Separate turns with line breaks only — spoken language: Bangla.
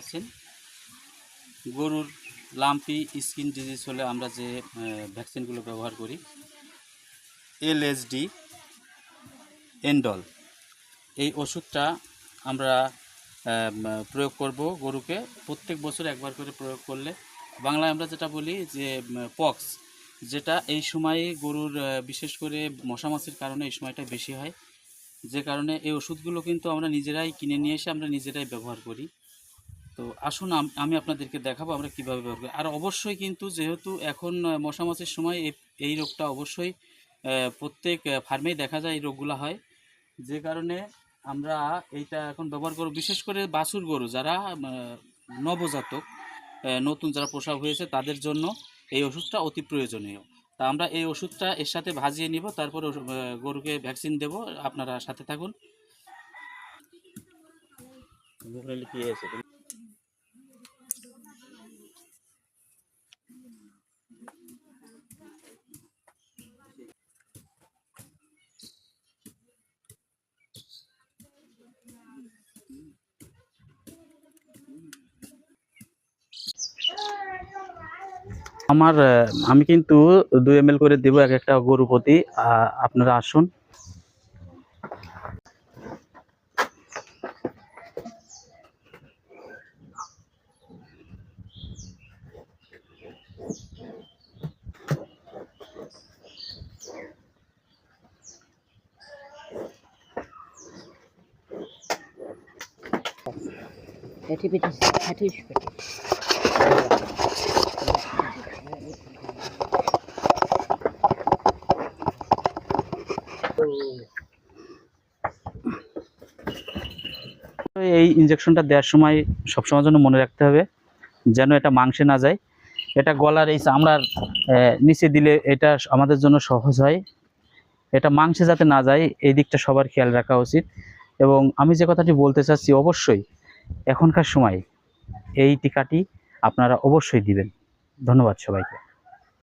পাচ্ছেন গরুর লাম্পি স্কিন ডিজিজ হলে আমরা যে ভ্যাকসিনগুলো ব্যবহার করি, LSD এন্ডল, এই ওষুধটা আমরা প্রয়োগ করব গরুকে প্রত্যেক বছর একবার করে প্রয়োগ করলে, বাংলায় আমরা যেটা বলি যে পক্স, যেটা এই সময়ে গরুর বিশেষ করে মশামাছির কারণে এই সময়টা বেশি হয়, যে কারণে এই ওষুধগুলো কিন্তু আমরা নিজেরাই কিনে নিয়ে এসে আমরা নিজেরাই ব্যবহার করি। তো আসুন আমি আপনাদেরকে দেখাবো আমরা কীভাবে ব্যবহার করি। আর অবশ্যই কিন্তু যেহেতু এখন মশামাছির সময় এই রোগটা অবশ্যই প্রত্যেক ফার্মেই দেখা যায়, এই রোগগুলো হয়, যে কারণে আমরা এইটা এখন ব্যবহার করব। বিশেষ করে বাছুর গরু যারা নবজাতক, নতুন যারা প্রসব হয়েছে তাদের জন্য এই ওষুধটা অতি প্রয়োজনীয়। তা আমরা এই ওষুধটা এর সাথে ভাজিয়ে নিব, তারপর গরুকে ভ্যাকসিন দেব। আপনারা সাথে থাকুন। আমি কিন্তু 2 ml করে দেব এক একটা গরু প্রতি। আপনারা আসুন। এই ইনজেকশনটা দেওয়ার সময় সবসময়ের জন্য মনে রাখতে হবে যেন এটা মাংসে না যায়। এটা গলার এই চামড়ার নিচে দিলে এটা আমাদের জন্য সহজ হয়। এটা মাংসে যাতে না যায় এই দিকটা সবার খেয়াল রাখা উচিত। এবং আমি যে কথাটি বলতে চাচ্ছি, অবশ্যই এখনকার সময় এই টিকাটি আপনারা অবশ্যই দিবেন। ধন্যবাদ সবাইকে।